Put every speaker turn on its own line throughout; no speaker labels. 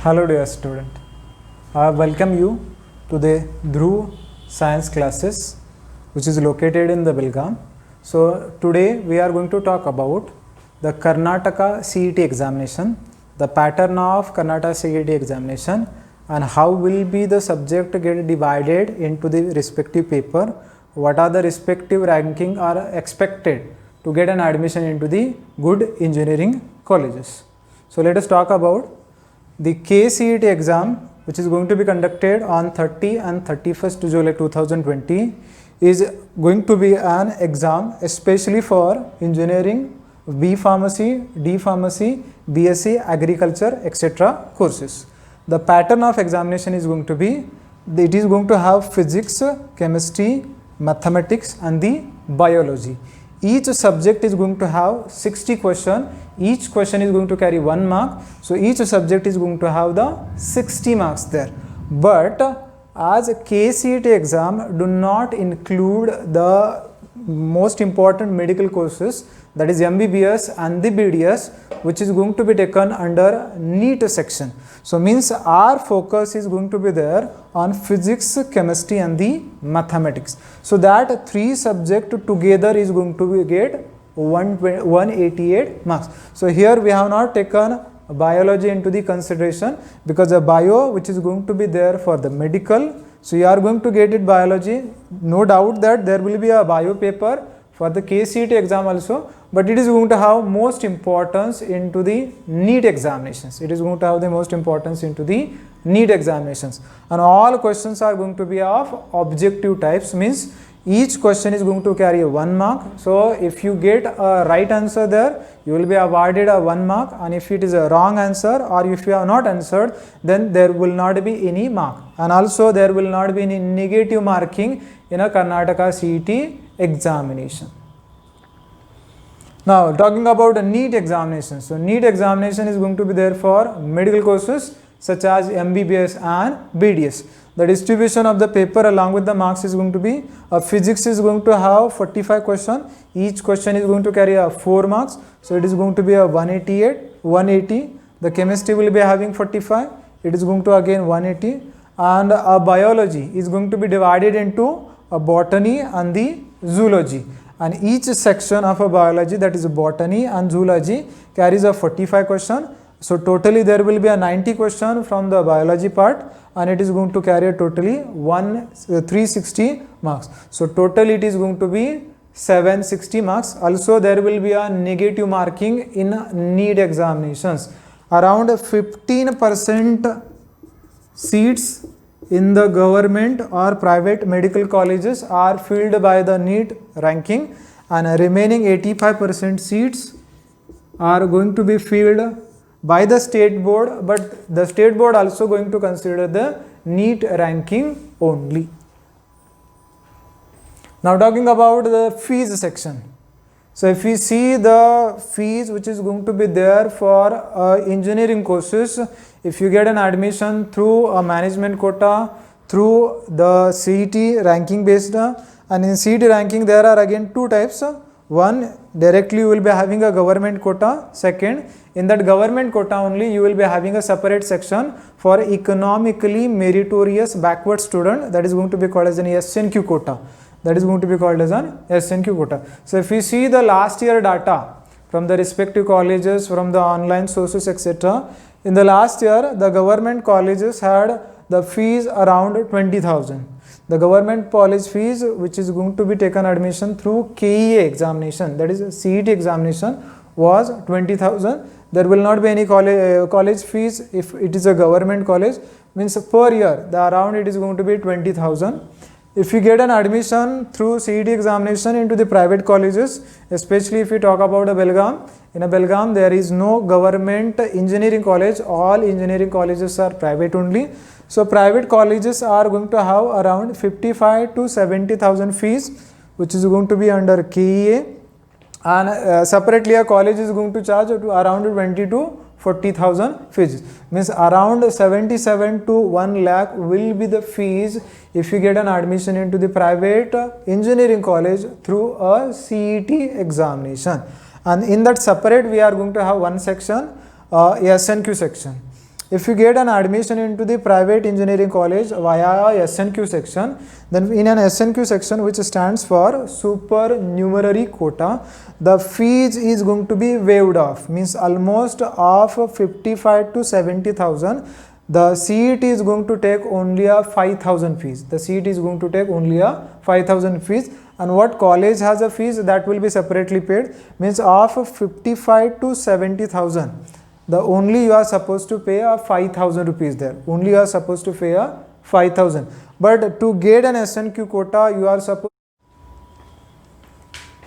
Hello dear student, I welcome you to the Dhruv science classes which is located in the Belgaum. So today we are going to talk about the Karnataka CET examination, the pattern of Karnataka CET examination and how will be the subject get divided into the respective paper, what are the respective ranking are expected to get an admission into the good engineering colleges. So let us talk about the KCET exam, which is going to be conducted on 30 and 31st July 2020, is going to be an exam especially for engineering, B Pharmacy, D Pharmacy, BSc Agriculture, etc. courses. The pattern of examination is going to be, it is going to have physics, chemistry, mathematics and the biology. Each subject is going to have 60 questions. Each question is going to carry 1 mark. So each subject is going to have the 60 marks there. But as a KCET exam do not include the most important medical courses, that is MBBS and the BDS, which is going to be taken under NEET section. So means our focus is going to be there on physics, chemistry and the mathematics. So that 3 subjects together is going to get 188 marks. So here we have not taken biology into the consideration because the bio which is going to be there for the medical. So you are going to get it biology. No doubt that there will be a bio paper for the KCET exam also, but it is going to have most importance into the NEET examinations. It is going to have the most importance into the NEET examinations, and all questions are going to be of objective types, means each question is going to carry 1 mark. So if you get a right answer there, you will be awarded a 1 mark, and if it is a wrong answer or if you have not answered, then there will not be any mark, and also there will not be any negative marking in a Karnataka CET examination. Now talking about a NEET examination. So NEET examination is going to be there for medical courses such as MBBS and BDS. The distribution of the paper along with the marks is going to be, physics is going to have 45 questions. Each question is going to carry 4 marks. So it is going to be a 180. The chemistry will be having 45. It is going to again 180. And a biology is going to be divided into a botany and the zoology. And each section of a biology, that is botany and zoology, carries a 45 question. So totally there will be a 90 question from the biology part, and it is going to carry totally 360 marks. So totally it is going to be 760 marks. Also there will be a negative marking in NEET examinations. Around 15% seats in the government or private medical colleges are filled by the NEET ranking, and remaining 85% seats are going to be filled by the state board, but the state board also going to consider the NEET ranking only. Now talking about the fees section. So if we see the fees which is going to be there for engineering courses, if you get an admission through a management quota, through the CET ranking based, and in CET ranking there are again 2 types. One, directly you will be having a government quota. Second, in that government quota only you will be having a separate section for economically meritorious backward student, that is going to be called as an SNQ quota. That is going to be called as an SNQ quota. So if we see the last year data from the respective colleges, from the online sources, etc., in the last year the government colleges had the fees around 20,000. The government college fees which is going to be taken admission through KEA examination, that is CET examination, was 20,000. There will not be any college fees if it is a government college, means per year the around it is going to be 20,000. If you get an admission through CET examination into the private colleges, especially if you talk about a Belgaum, in a Belgaum there is no government engineering college, all engineering colleges are private only. So private colleges are going to have around 55 to 70,000 fees, which is going to be under KEA, and separately a college is going to charge around 20 to 40,000 fees, means around 77 to 1 lakh will be the fees if you get an admission into the private engineering college through a CET examination. And in that separate we are going to have one section, SNQ section. If you get an admission into the private engineering college via SNQ section, then in an SNQ section, which stands for supernumerary quota, the fees is going to be waived off, means almost of 55 to 70,000. The CET is going to take only a 5,000 fees. The CET is going to take only a 5,000 fees, and what college has a fees that will be separately paid, means of 55 to 70,000. The only you are supposed to pay a 5,000 rupees there. Only you are supposed to pay a 5,000. But to get an SNQ quota, you are supposed.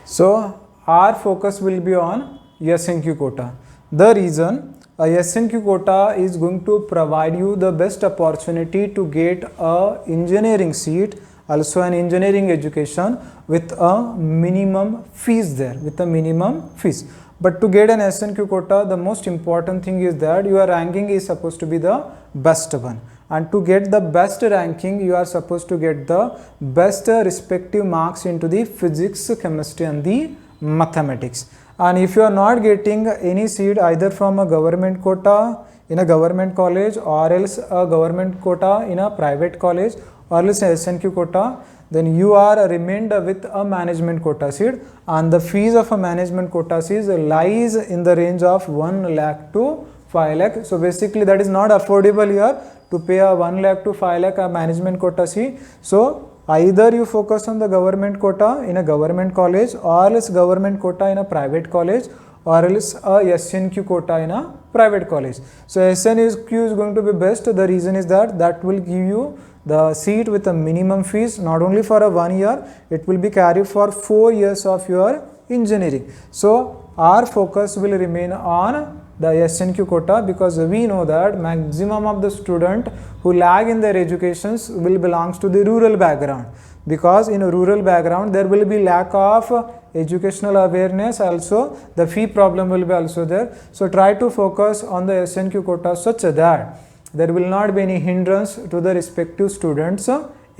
So our focus will be on SNQ quota. The reason a SNQ quota is going to provide you the best opportunity to get a engineering seat, also an engineering education with a minimum fees there, with a minimum fees. But to get an SNQ quota, the most important thing is that your ranking is supposed to be the best one. And to get the best ranking, you are supposed to get the best respective marks into the physics, chemistry and the mathematics. And if you are not getting any seat either from a government quota in a government college, or else a government quota in a private college, or else a SNQ quota, then you are remained with a management quota seat, and the fees of a management quota seat lies in the range of 1 lakh to 5 lakh. So basically that is not affordable here to pay a 1 lakh to 5 lakh a management quota seat. So either you focus on the government quota in a government college, or else government quota in a private college, or else a SNQ quota in a private college. So SNQ is going to be best. The reason is that that will give you the seat with a minimum fees, not only for a 1 year, it will be carried for 4 years of your engineering. So our focus will remain on the SNQ quota, because we know that maximum of the student who lag in their educations will belongs to the rural background, because in a rural background there will be lack of educational awareness, also the fee problem will be also there. So try to focus on the SNQ quota such that there will not be any hindrance to the respective students'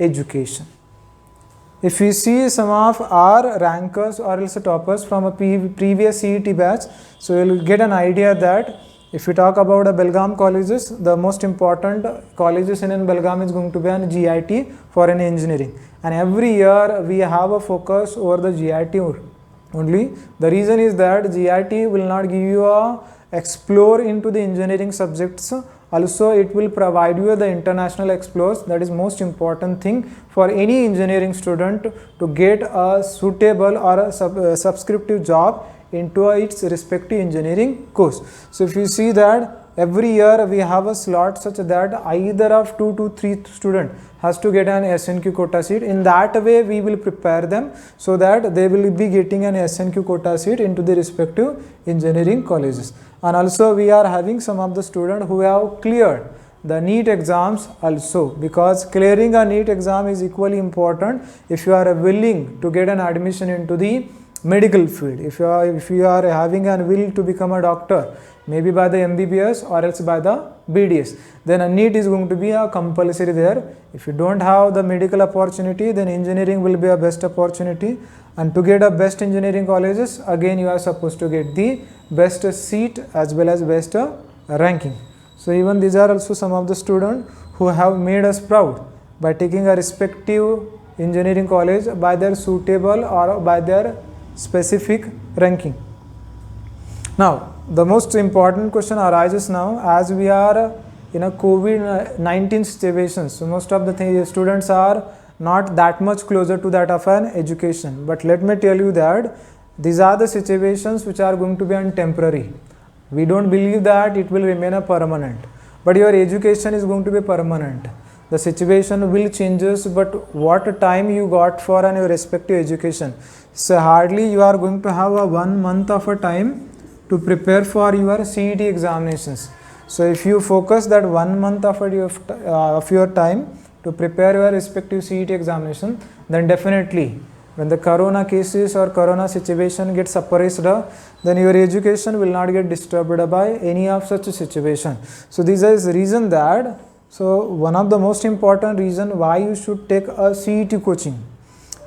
education. If we see some of our rankers or else toppers from a previous CET batch, so you will get an idea that if we talk about the Belgaum colleges, the most important colleges in Belgaum is going to be an GIT for an engineering, and every year we have a focus over the GIT only. The reason is that GIT will not give you a explore into the engineering subjects. Also it will provide you the international explores. That is most important thing for any engineering student to get a suitable or a subscriptive job into its respective engineering course. So if you see that every year we have a slot such that either of 2 to 3 student has to get an SNQ quota seat. In that way we will prepare them so that they will be getting an SNQ quota seat into the respective engineering colleges. And also we are having some of the students who have cleared the NEET exams also, because clearing a NEET exam is equally important if you are willing to get an admission into the medical field. If you are having a will to become a doctor, maybe by the MBBS or else by the BDS, then a NEET is going to be a compulsory there. If you don't have the medical opportunity, then engineering will be a best opportunity. And to get a best engineering colleges, again you are supposed to get the best seat as well as best ranking. So even these are also some of the students who have made us proud by taking a respective engineering college by their suitable or by their specific ranking. Now the most important question arises now, as we are in a COVID-19 situation. So most of the students are not that much closer to that of an education. But let me tell you that these are the situations which are going to be temporary. We don't believe that it will remain a permanent. But your education is going to be permanent. The situation will changes, but what time you got for your respective education. So hardly you are going to have a 1 month of a time to prepare for your CET examinations. So if you focus that 1 month of your time to prepare your respective CET examination, then definitely when the corona cases or corona situation gets suppressed, then your education will not get disturbed by any of such a situation. So this is the reason that, so one of the most important reason why you should take a CET coaching,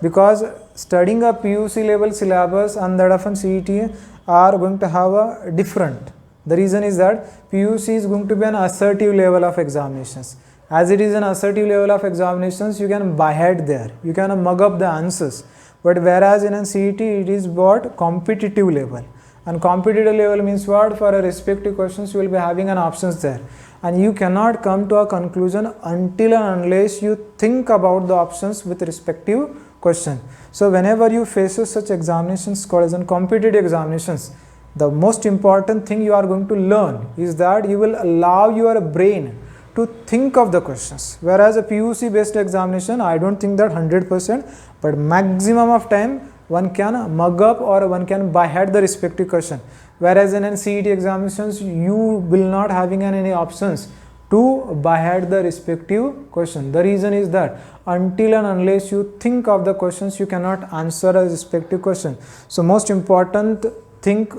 because studying a PUC level syllabus and that of an CET are going to have a different. The reason is that PUC is going to be an assertive level of examinations. As it is an assertive level of examinations, you can buy head there, you can mug up the answers. But whereas in a CET, it is what? Competitive level. And competitive level means what? For a respective questions, you will be having an options there. And you cannot come to a conclusion until and unless you think about the options with respective question. So whenever you face such examinations called as competitive examinations, the most important thing you are going to learn is that you will allow your brain to think of the questions. Whereas a PUC based examination, I don't think that 100%, but maximum of time one can mug up or one can by head the respective question. Whereas in CET examinations, you will not having any options to by head the respective question. The reason is that until and unless you think of the questions, you cannot answer a respective question. So most important thing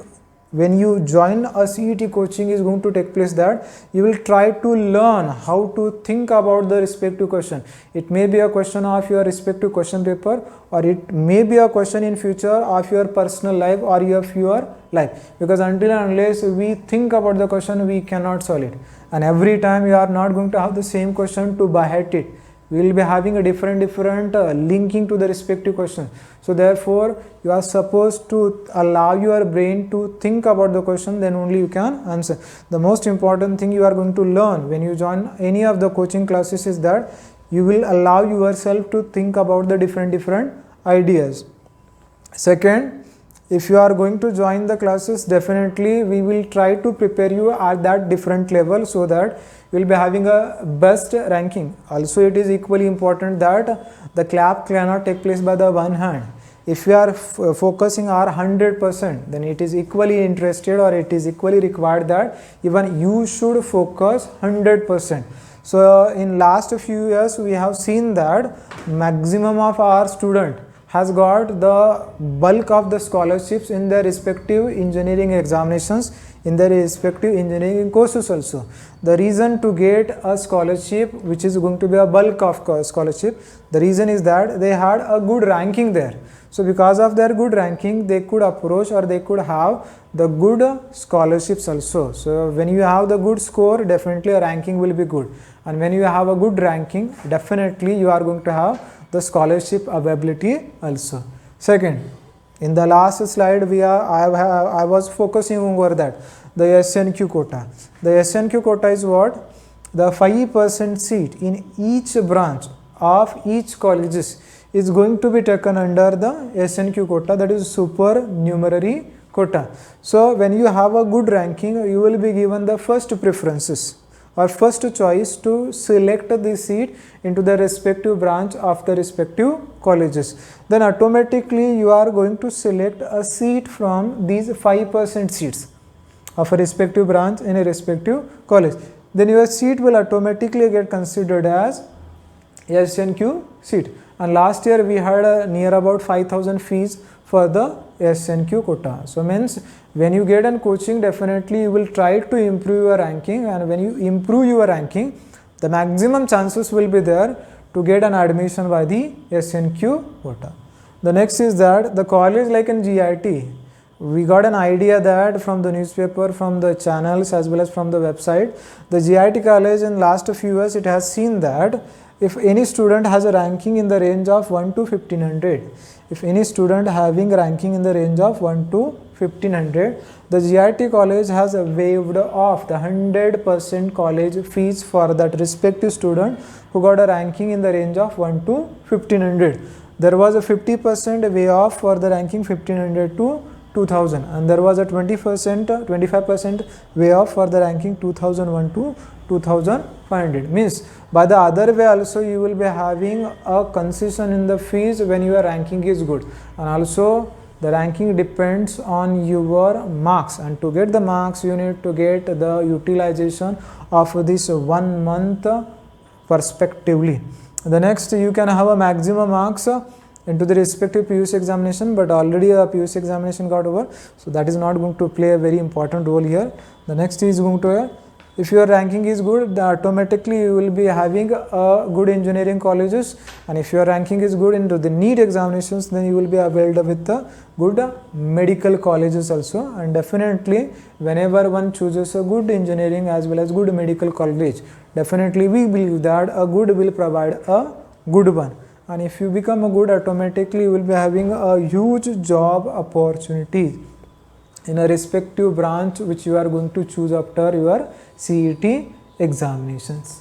when you join a CET coaching is going to take place that you will try to learn how to think about the respective question. It may be a question of your respective question paper, or it may be a question in future of your personal life or of your life, because until and unless we think about the question, we cannot solve it. And every time you are not going to have the same question to by heart it. We will be having a different linking to the respective question. So therefore, you are supposed to allow your brain to think about the question, then only you can answer. The most important thing you are going to learn when you join any of the coaching classes is that you will allow yourself to think about the different ideas. Second, if you are going to join the classes, definitely we will try to prepare you at that different level so that you will be having a best ranking. Also, it is equally important that the clap cannot take place by the one hand. If you are focusing our 100%, then it is equally interested or it is equally required that even you should focus 100%. So in last few years, we have seen that maximum of our student has got the bulk of the scholarships in their respective engineering examinations, in their respective engineering courses also. The reason to get a scholarship, which is going to be a bulk of scholarship, the reason is that they had a good ranking there. So because of their good ranking, they could approach or they could have the good scholarships also. So when you have the good score, definitely a ranking will be good. And when you have a good ranking, definitely you are going to have the scholarship availability also. Second, in the last slide, I was focusing over that, the SNQ quota. The SNQ quota is what? The 5% seat in each branch of each colleges is going to be taken under the SNQ quota, that is supernumerary quota. So when you have a good ranking, you will be given the first preferences or first choice to select the seat into the respective branch of the respective colleges. Then automatically you are going to select a seat from these 5% seats of a respective branch in a respective college. Then your seat will automatically get considered as SNQ seat. And last year we had near about 5,000 fees for the SNQ quota. So means when you get an coaching, definitely you will try to improve your ranking, and when you improve your ranking, the maximum chances will be there to get an admission by the SNQ quota. The next is that the college like in GIT, we got an idea that from the newspaper, from the channels as well as from the website, the GIT college in last few years it has seen that if any student has a ranking in the range of 1 to 1500, if any student having ranking in the range of 1 to 1500, the GIT college has waived off the 100% college fees for that respective student who got a ranking in the range of 1 to 1500. There was a 50% waive off for the ranking 1500 to 2000, and there was a 25% waive off for the ranking 2001 to 2500. Means by the other way also you will be having a concession in the fees when your ranking is good, and also the ranking depends on your marks, and to get the marks you need to get the utilization of this 1 month prospectively. The next, you can have a maximum marks into the respective PUC examination, but already a PUC examination got over, so that is not going to play a very important role here. The next is going to if your ranking is good, then automatically you will be having a good engineering colleges, and if your ranking is good into the NEET examinations, then you will be availed with the good medical colleges also. And definitely whenever one chooses a good engineering as well as good medical college, definitely we believe that a good will provide a good one, and if you become a good, automatically you will be having a huge job opportunity in a respective branch which you are going to choose after your CET examinations.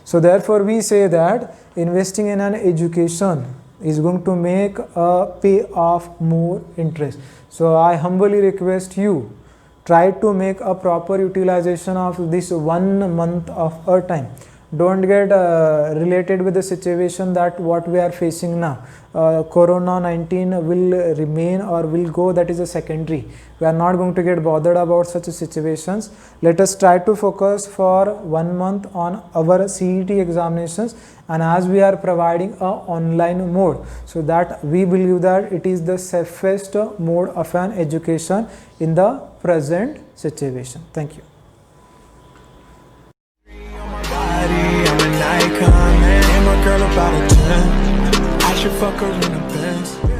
So therefore we say that investing in an education is going to make a pay off more interest. So I humbly request you, try to make a proper utilization of this 1 month of our time. Don't get related with the situation that what we are facing now. Corona-19 will remain or will go, that is a secondary. We are not going to get bothered about such situations. Let us try to focus for 1 month on our CET examinations, and as we are providing a online mode, so that we believe that it is the safest mode of an education in the present situation. Thank you.
I'm an icon, man. And my girl about a 10. I should fuck her in the Benz.